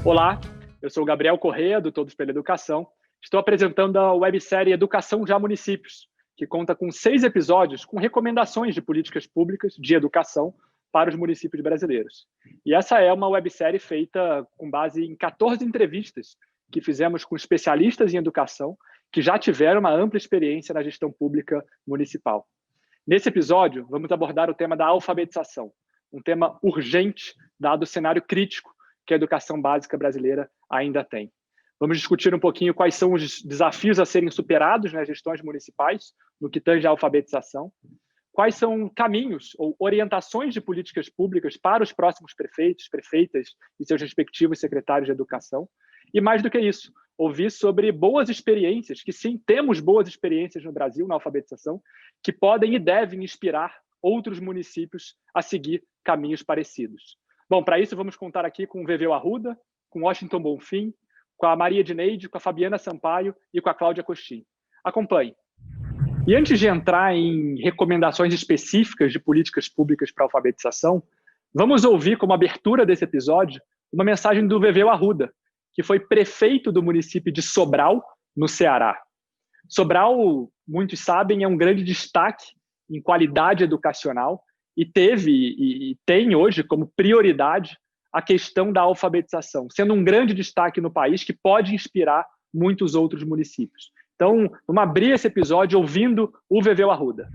Olá, eu sou o Gabriel Corrêa, do Todos pela Educação. Estou apresentando a websérie Educação Já Municípios, que conta com 6 episódios com recomendações de políticas públicas de educação para os municípios brasileiros. E essa é uma websérie feita com base em 14 entrevistas que fizemos com especialistas em educação que já tiveram uma ampla experiência na gestão pública municipal. Nesse episódio, vamos abordar o tema da alfabetização, um tema urgente, dado o cenário crítico que a educação básica brasileira ainda tem. Vamos discutir um pouquinho quais são os desafios a serem superados nas gestões municipais, no que tange à alfabetização, quais são caminhos ou orientações de políticas públicas para os próximos prefeitos, prefeitas e seus respectivos secretários de educação, e mais do que isso, ouvir sobre boas experiências, que sim, temos boas experiências no Brasil na alfabetização, que podem e devem inspirar outros municípios a seguir caminhos parecidos. Bom, para isso vamos contar aqui com o Veveu Arruda, com Washington Bonfim, com a Maria Edneide, com a Fabiana Sampaio e com a Cláudia Costin. Acompanhe. E antes de entrar em recomendações específicas de políticas públicas para a alfabetização, vamos ouvir como abertura desse episódio uma mensagem do Veveu Arruda, que foi prefeito do município de Sobral, no Ceará. Sobral, muitos sabem, é um grande destaque em qualidade educacional e teve e tem hoje como prioridade a questão da alfabetização, sendo um grande destaque no país que pode inspirar muitos outros municípios. Então, vamos abrir esse episódio ouvindo o Veveu Arruda.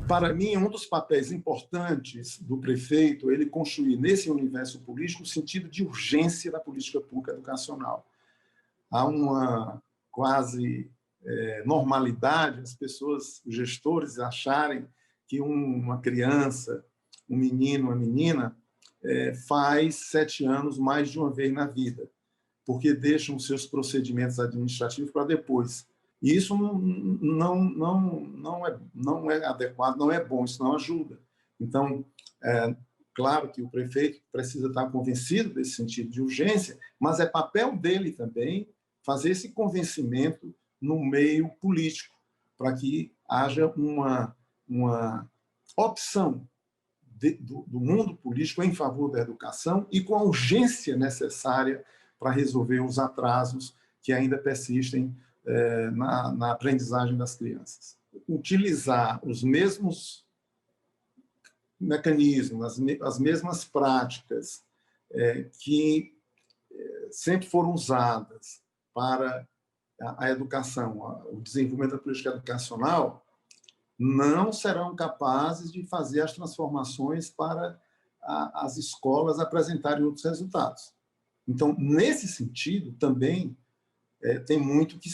Para mim, um dos papéis importantes do prefeito é ele construir nesse universo político o sentido de urgência da política pública educacional. Há uma quase normalidade, as pessoas, os gestores, acharem que uma criança, um menino, uma menina, faz 7 anos mais de uma vez na vida, porque deixam os seus procedimentos administrativos para depois. E isso não é adequado, não é bom, isso não ajuda. Então, claro que o prefeito precisa estar convencido desse sentido de urgência, mas é papel dele também fazer esse convencimento no meio político, para que haja uma opção do mundo político em favor da educação e com a urgência necessária para resolver os atrasos que ainda persistem na aprendizagem das crianças. Utilizar os mesmos mecanismos, as mesmas práticas que sempre foram usadas para a educação, o desenvolvimento da política educacional, não serão capazes de fazer as transformações para as escolas apresentarem outros resultados. Então, nesse sentido, também tem muito que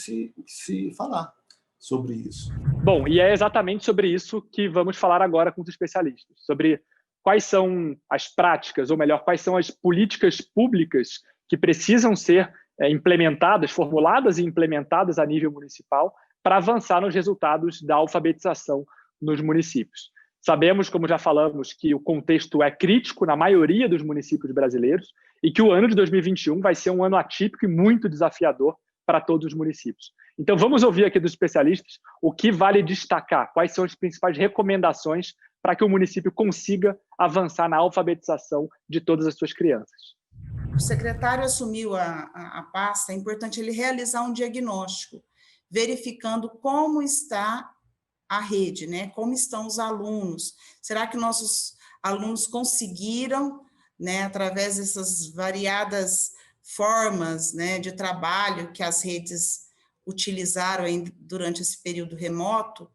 se falar sobre isso. Bom, e é exatamente sobre isso que vamos falar agora com os especialistas, sobre quais são as práticas, ou melhor, quais são as políticas públicas que precisam ser implementadas, formuladas e implementadas a nível municipal para avançar nos resultados da alfabetização nos municípios. Sabemos, como já falamos, que o contexto é crítico na maioria dos municípios brasileiros e que o ano de 2021 vai ser um ano atípico e muito desafiador para todos os municípios. Então, vamos ouvir aqui dos especialistas o que vale destacar, quais são as principais recomendações para que o município consiga avançar na alfabetização de todas as suas crianças. O secretário assumiu a pasta, é importante ele realizar um diagnóstico, verificando como está a rede, né? Como estão os alunos. Será que nossos alunos conseguiram, né, através dessas variadas formas, né, de trabalho que as redes utilizaram durante esse período remoto,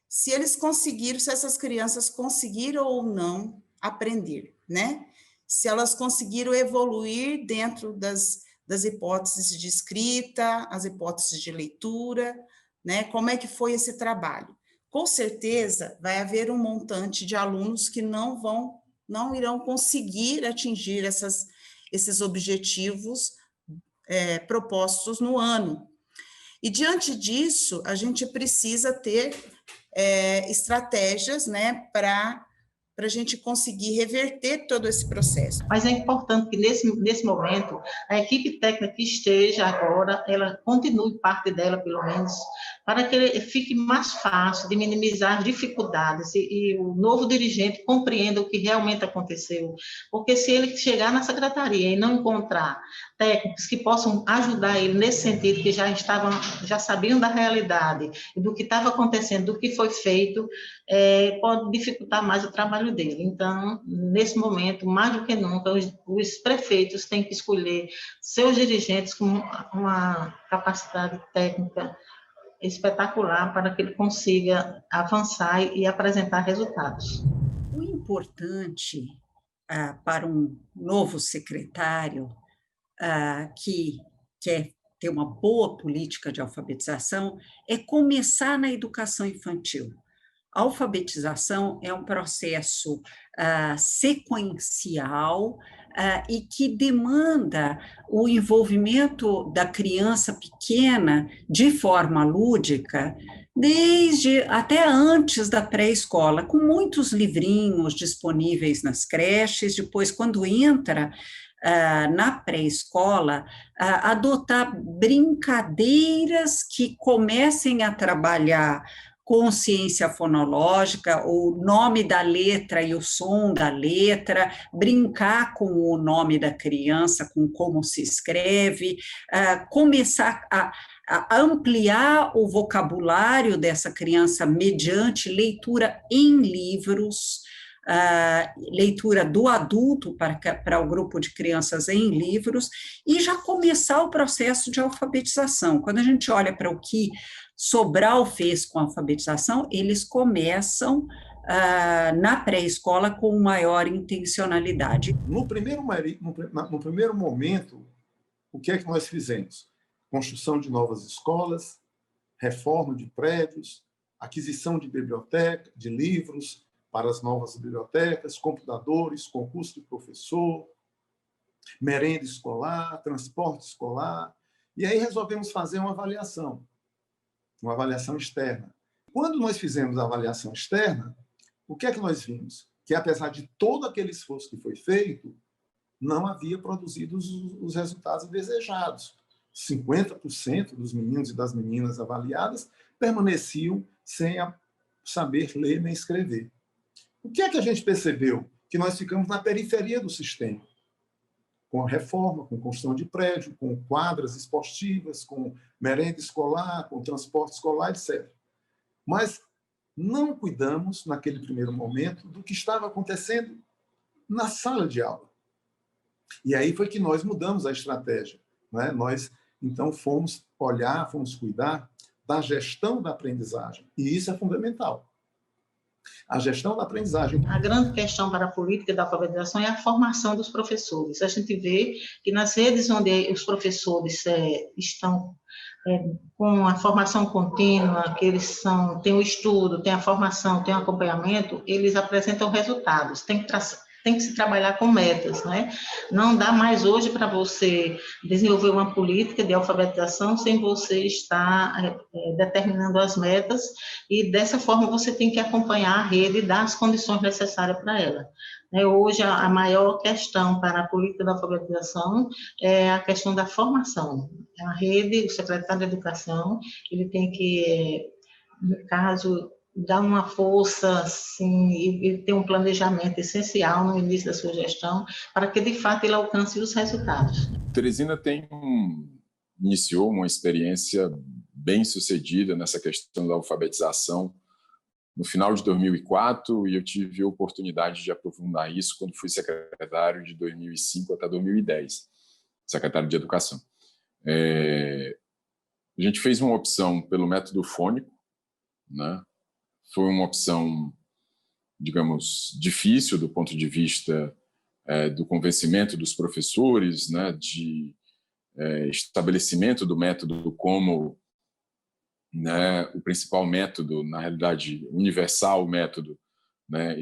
se eles conseguiram, se essas crianças conseguiram ou não aprender, né? Se elas conseguiram evoluir dentro das hipóteses de escrita, as hipóteses de leitura, né? Como é que foi esse trabalho? Com certeza vai haver um montante de alunos que não irão conseguir atingir esses objetivos propostos no ano. E diante disso, a gente precisa ter estratégias, né, para a gente conseguir reverter todo esse processo. Mas é importante que, nesse momento, a equipe técnica que esteja agora, ela continue parte dela, pelo menos, para que ele fique mais fácil de minimizar as dificuldades e o novo dirigente compreenda o que realmente aconteceu. Porque se ele chegar na secretaria e não encontrar técnicos que possam ajudar ele nesse sentido, que já sabiam da realidade, do que estava acontecendo, do que foi feito, pode dificultar mais o trabalho dele. Então, nesse momento, mais do que nunca, os prefeitos têm que escolher seus dirigentes com uma capacidade técnica espetacular para que ele consiga avançar e apresentar resultados. O importante para um novo secretário que quer ter uma boa política de alfabetização é começar na educação infantil. A alfabetização é um processo sequencial e que demanda o envolvimento da criança pequena de forma lúdica, desde até antes da pré-escola, com muitos livrinhos disponíveis nas creches. Depois, quando entra na pré-escola, adotar brincadeiras que comecem a trabalhar consciência fonológica, o nome da letra e o som da letra, brincar com o nome da criança, com como se escreve, começar a ampliar o vocabulário dessa criança mediante leitura em livros, leitura do adulto para o grupo de crianças em livros, e já começar o processo de alfabetização. Quando a gente olha para o que Sobral fez com a alfabetização, eles começam na pré-escola com maior intencionalidade. No primeiro momento, o que é que nós fizemos? Construção de novas escolas, reforma de prédios, aquisição de biblioteca, de livros para as novas bibliotecas, computadores, concurso de professor, merenda escolar, transporte escolar. E aí resolvemos fazer uma avaliação externa. Quando nós fizemos a avaliação externa, o que é que nós vimos? Que, apesar de todo aquele esforço que foi feito, não havia produzido os resultados desejados. 50% dos meninos e das meninas avaliadas permaneciam sem saber ler nem escrever. O que é que a gente percebeu? Que nós ficamos na periferia do sistema, com a reforma, com construção de prédio, com quadras esportivas, com merenda escolar, com transporte escolar, etc. Mas não cuidamos, naquele primeiro momento, do que estava acontecendo na sala de aula. E aí foi que nós mudamos a estratégia, né? Nós, então, fomos cuidar da gestão da aprendizagem. E isso é fundamental. A gestão da aprendizagem. A grande questão para a política da alfabetização é a formação dos professores. A gente vê que nas redes onde os professores estão com a formação contínua, que eles têm o estudo, têm a formação, têm o acompanhamento, eles apresentam resultados. Tem que se trabalhar com metas, né? Não dá mais hoje para você desenvolver uma política de alfabetização sem você estar determinando as metas, e dessa forma você tem que acompanhar a rede e dar as condições necessárias para ela. Hoje, a maior questão para a política da alfabetização é a questão da formação. A rede, o secretário de Educação, ele tem que, no caso, dar uma força, assim, e ter um planejamento essencial no início da sua gestão, para que, de fato, ele alcance os resultados. Teresina iniciou uma experiência bem sucedida nessa questão da alfabetização no final de 2004, e eu tive a oportunidade de aprofundar isso quando fui secretário de 2005 até 2010, secretário de Educação. A gente fez uma opção pelo método fônico, né? Foi uma opção, digamos, difícil do ponto de vista do convencimento dos professores, né, de estabelecimento do método como, né, o principal método, na realidade, universal método, né,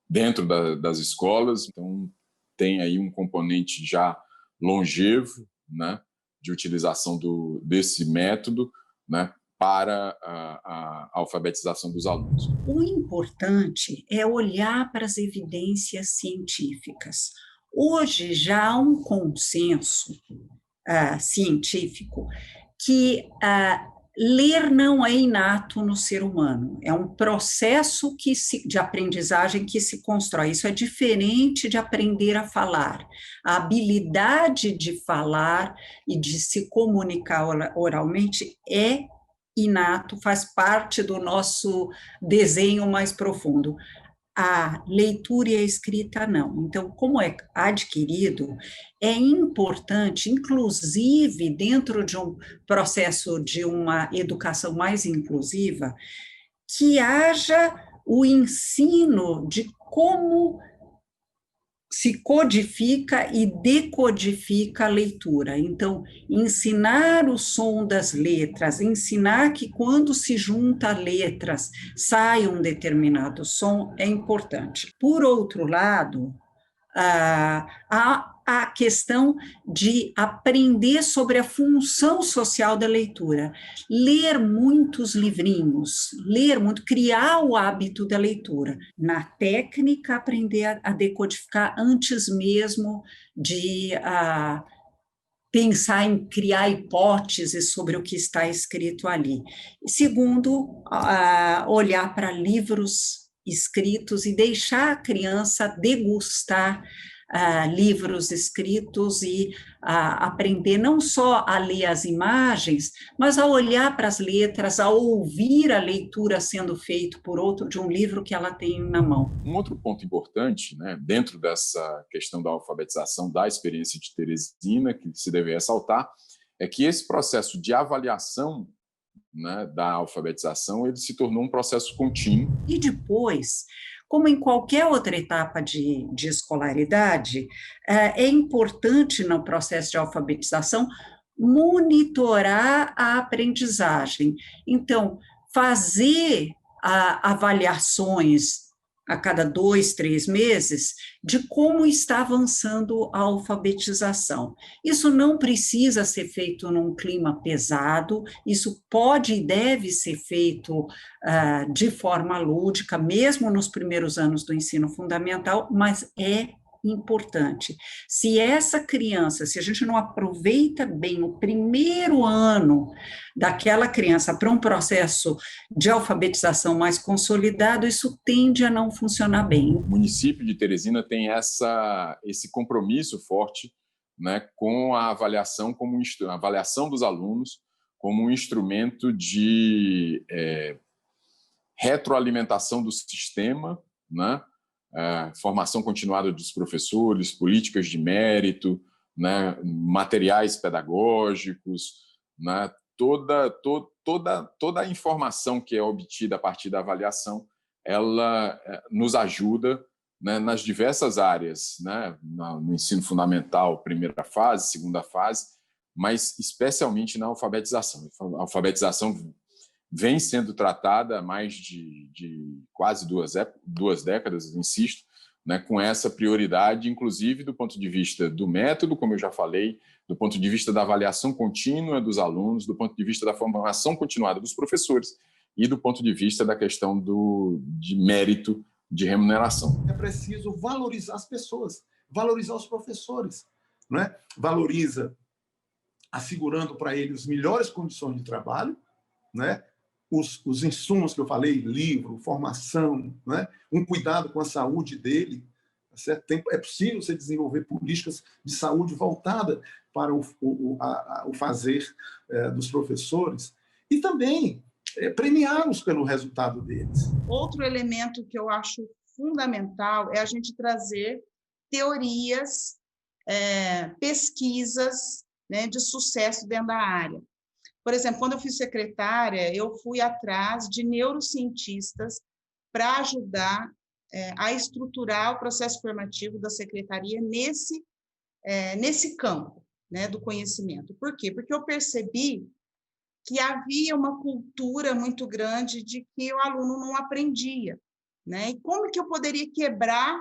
dentro das escolas. Então, tem aí um componente já longevo, né, de utilização desse método, né, para a alfabetização dos alunos. O importante é olhar para as evidências científicas. Hoje já há um consenso científico que ler não é inato no ser humano, é um processo de aprendizagem que se constrói. Isso é diferente de aprender a falar. A habilidade de falar e de se comunicar oralmente é inato, faz parte do nosso desenho mais profundo. A leitura e a escrita não. Então, como é adquirido, é importante, inclusive dentro de um processo de uma educação mais inclusiva, que haja o ensino de como se codifica e decodifica a leitura. Então, ensinar o som das letras, ensinar que quando se junta letras sai um determinado som é importante. Por outro lado, há a questão de aprender sobre a função social da leitura, ler muitos livrinhos, ler muito, criar o hábito da leitura. Na técnica, aprender a decodificar antes mesmo de pensar em criar hipóteses sobre o que está escrito ali. Segundo, olhar para livros escritos e deixar a criança degustar livros escritos e aprender não só a ler as imagens, mas a olhar para as letras, a ouvir a leitura sendo feita por outro de um livro que ela tem na mão. Um outro ponto importante, né, dentro dessa questão da alfabetização, da experiência de Teresina, que se deve ressaltar, é que esse processo de avaliação, né, da alfabetização, ele se tornou um processo contínuo. E depois, como em qualquer outra etapa de escolaridade, é importante no processo de alfabetização monitorar a aprendizagem. Então, fazer avaliações a cada 2, 3 meses de como está avançando a alfabetização. Isso não precisa ser feito num clima pesado, isso pode e deve ser feito de forma lúdica, mesmo nos primeiros anos do ensino fundamental, mas é importante. Se essa criança, se a gente não aproveita bem o primeiro ano daquela criança para um processo de alfabetização mais consolidado, isso tende a não funcionar bem. O município de Teresina tem esse compromisso forte, né, com a avaliação, a avaliação dos alunos como um instrumento de retroalimentação do sistema, né, formação continuada dos professores, políticas de mérito, né, materiais pedagógicos, né, toda a informação que é obtida a partir da avaliação, ela nos ajuda, né, nas diversas áreas, né, no ensino fundamental, primeira fase, segunda fase, mas especialmente na alfabetização. A alfabetização vem sendo tratada há mais de quase 2 décadas, insisto, né, com essa prioridade, inclusive do ponto de vista do método, como eu já falei, do ponto de vista da avaliação contínua dos alunos, do ponto de vista da formação continuada dos professores e do ponto de vista da questão de mérito de remuneração. É preciso valorizar as pessoas, valorizar os professores, né? Valoriza assegurando para eles melhores condições de trabalho, né? Os insumos que eu falei, livro, formação, né? Um cuidado com a saúde dele. Certo? É possível você desenvolver políticas de saúde voltada para o fazer dos professores e também premiá-los pelo resultado deles. Outro elemento que eu acho fundamental é a gente trazer teorias, pesquisas, né, de sucesso dentro da área. Por exemplo, quando eu fui secretária, eu fui atrás de neurocientistas para ajudar a estruturar o processo formativo da secretaria nesse campo, né, do conhecimento. Por quê? Porque eu percebi que havia uma cultura muito grande de que o aluno não aprendia, né? E como que eu poderia quebrar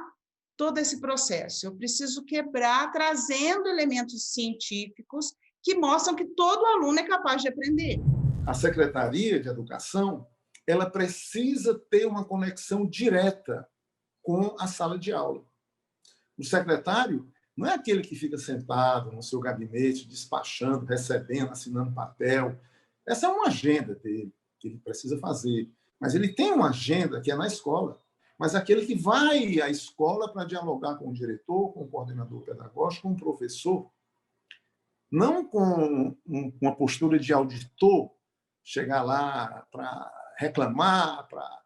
todo esse processo? Eu preciso quebrar trazendo elementos científicos que mostram que todo aluno é capaz de aprender. A Secretaria de Educação, ela precisa ter uma conexão direta com a sala de aula. O secretário não é aquele que fica sentado no seu gabinete, despachando, recebendo, assinando papel. Essa é uma agenda dele, que ele precisa fazer. Mas ele tem uma agenda que é na escola. Mas aquele que vai à escola para dialogar com o diretor, com o coordenador pedagógico, com o professor, não com uma postura de auditor, chegar lá para reclamar, para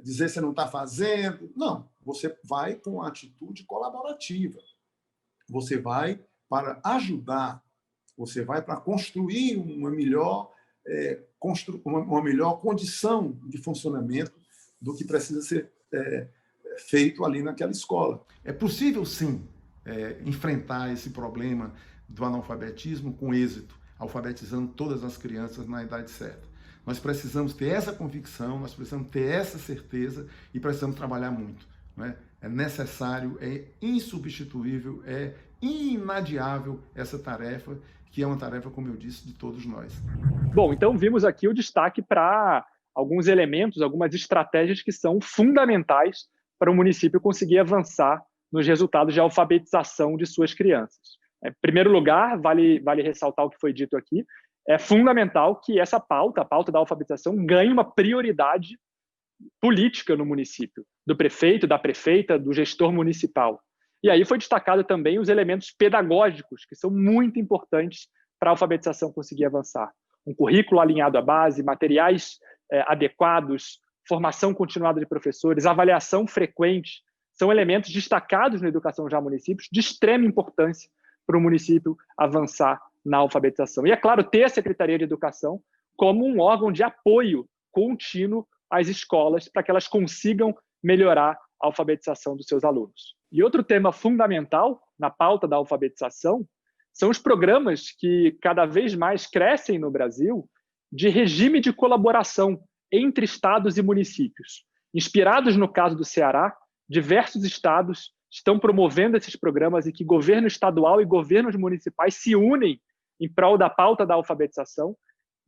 dizer que você não está fazendo. Não, você vai com a atitude colaborativa. Você vai para ajudar, você vai para construir uma melhor condição de funcionamento do que precisa ser feito ali naquela escola. É possível, sim, enfrentar esse problema do analfabetismo com êxito, alfabetizando todas as crianças na idade certa. Nós precisamos ter essa convicção, nós precisamos ter essa certeza e precisamos trabalhar muito. Não é? É necessário, é insubstituível, é inadiável essa tarefa, que é uma tarefa, como eu disse, de todos nós. Bom, então vimos aqui o destaque para alguns elementos, algumas estratégias que são fundamentais para o município conseguir avançar nos resultados de alfabetização de suas crianças. Em primeiro lugar, vale ressaltar o que foi dito aqui, é fundamental que essa pauta, a pauta da alfabetização, ganhe uma prioridade política no município, do prefeito, da prefeita, do gestor municipal. E aí foi destacado também os elementos pedagógicos, que são muito importantes para a alfabetização conseguir avançar. Um currículo alinhado à base, materiais adequados, formação continuada de professores, avaliação frequente, são elementos destacados na Educação Já Municípios de extrema importância para o município avançar na alfabetização. E, é claro, ter a Secretaria de Educação como um órgão de apoio contínuo às escolas para que elas consigam melhorar a alfabetização dos seus alunos. E outro tema fundamental na pauta da alfabetização são os programas que cada vez mais crescem no Brasil de regime de colaboração entre estados e municípios. Inspirados no caso do Ceará, diversos estados estão promovendo esses programas em que governo estadual e governos municipais se unem em prol da pauta da alfabetização,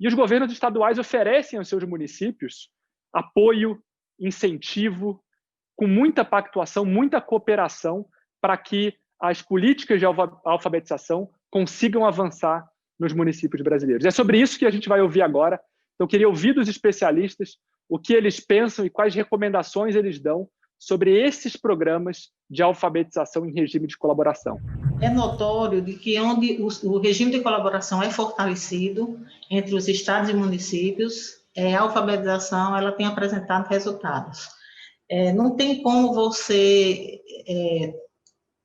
e os governos estaduais oferecem aos seus municípios apoio, incentivo, com muita pactuação, muita cooperação para que as políticas de alfabetização consigam avançar nos municípios brasileiros. É sobre isso que a gente vai ouvir agora. Então, eu queria ouvir dos especialistas o que eles pensam e quais recomendações eles dão sobre esses programas de alfabetização em regime de colaboração. É notório de que onde o regime de colaboração é fortalecido entre os estados e municípios, a alfabetização ela tem apresentado resultados. Não tem como você...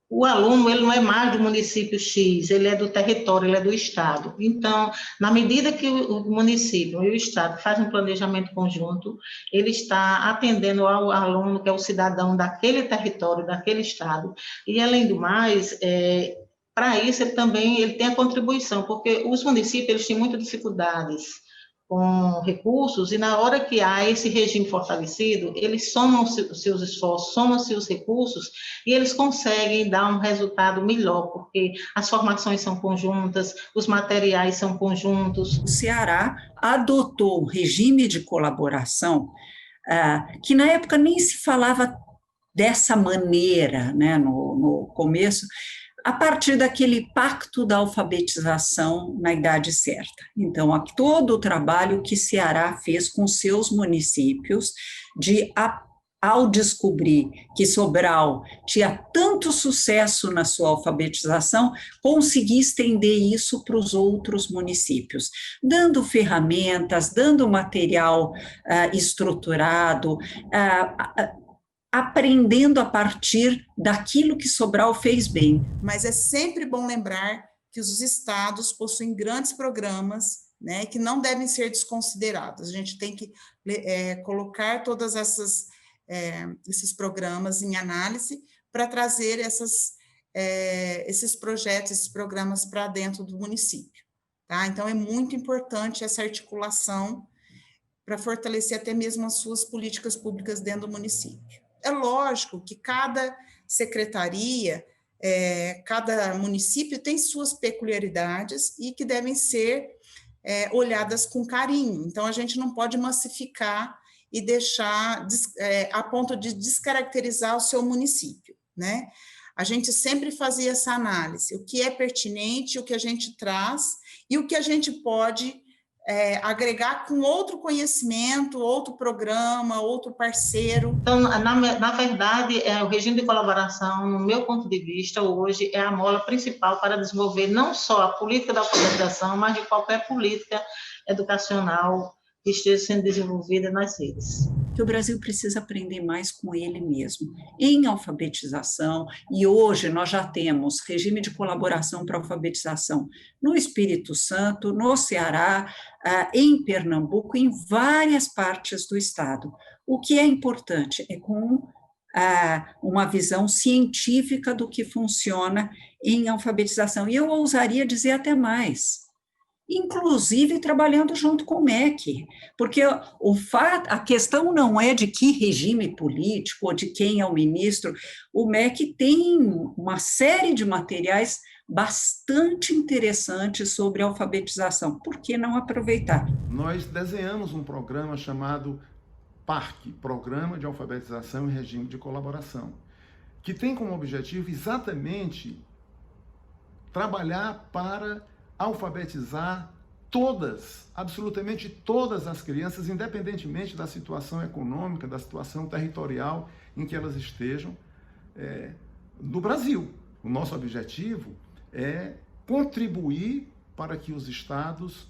o aluno ele não é mais do município X, ele é do território, ele é do estado. Então, na medida que o município e o estado fazem um planejamento conjunto, ele está atendendo ao aluno, que é o cidadão daquele território, daquele estado. E, além do mais, para isso, ele tem a contribuição, porque os municípios eles têm muitas dificuldades com recursos, e na hora que há esse regime fortalecido, eles somam os seus esforços, somam-se os recursos, e eles conseguem dar um resultado melhor, porque as formações são conjuntas, os materiais são conjuntos. O Ceará adotou um regime de colaboração que na época nem se falava dessa maneira, né, no começo, a partir daquele pacto da alfabetização na idade certa. Então, todo o trabalho que Ceará fez com seus municípios, ao descobrir que Sobral tinha tanto sucesso na sua alfabetização, conseguir estender isso para os outros municípios, dando ferramentas, dando material estruturado, aprendendo a partir daquilo que Sobral fez bem. Mas é sempre bom lembrar que os estados possuem grandes programas, né, que não devem ser desconsiderados. A gente tem que colocar todas esses programas em análise para trazer esses projetos, esses programas para dentro do município. Tá? Então, é muito importante essa articulação para fortalecer até mesmo as suas políticas públicas dentro do município. É lógico que cada secretaria, cada município tem suas peculiaridades e que devem ser olhadas com carinho. Então, a gente não pode massificar e deixar a ponto de descaracterizar o seu município, né? A gente sempre fazia essa análise, o que é pertinente, o que a gente traz e o que a gente pode agregar com outro conhecimento, outro programa, outro parceiro? Então, na verdade, o regime de colaboração, no meu ponto de vista, hoje é a mola principal para desenvolver não só a política da alfabetização, mas de qualquer política educacional que esteja sendo desenvolvida nas redes. Que o Brasil precisa aprender mais com ele mesmo, em alfabetização, e hoje nós já temos regime de colaboração para alfabetização no Espírito Santo, no Ceará, em Pernambuco, em várias partes do estado. O que é importante é com uma visão científica do que funciona em alfabetização, e eu ousaria dizer até mais, inclusive trabalhando junto com o MEC, porque a questão não é de que regime político ou de quem é o ministro. O MEC tem uma série de materiais bastante interessantes sobre alfabetização. Por que não aproveitar? Nós desenhamos um programa chamado PARC, Programa de Alfabetização e Regime de Colaboração, que tem como objetivo exatamente trabalhar para alfabetizar todas, absolutamente todas as crianças, independentemente da situação econômica, da situação territorial em que elas estejam no Brasil. O nosso objetivo é contribuir para que os estados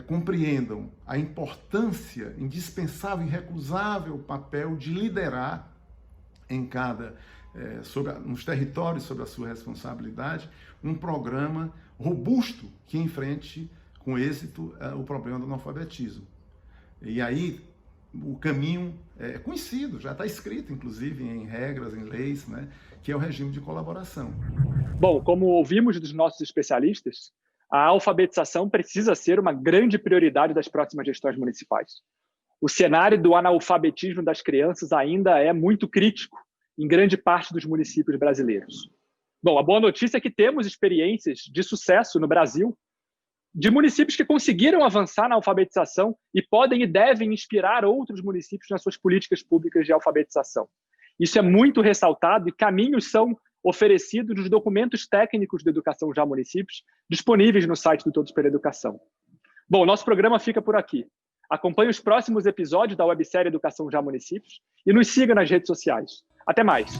compreendam a importância, indispensável e irrecusável papel de liderar em nos territórios sob a sua responsabilidade, um programa robusto que enfrente com êxito o problema do analfabetismo. E aí o caminho é conhecido, já está escrito, inclusive, em regras, em leis, né, que é o regime de colaboração. Bom, como ouvimos dos nossos especialistas, a alfabetização precisa ser uma grande prioridade das próximas gestões municipais. O cenário do analfabetismo das crianças ainda é muito crítico em grande parte dos municípios brasileiros. Bom, a boa notícia é que temos experiências de sucesso no Brasil de municípios que conseguiram avançar na alfabetização e podem e devem inspirar outros municípios nas suas políticas públicas de alfabetização. Isso é muito ressaltado e caminhos são oferecidos nos documentos técnicos de Educação Já Municípios, disponíveis no site do Todos pela Educação. Bom, nosso programa fica por aqui. Acompanhe os próximos episódios da websérie Educação Já Municípios e nos siga nas redes sociais. Até mais!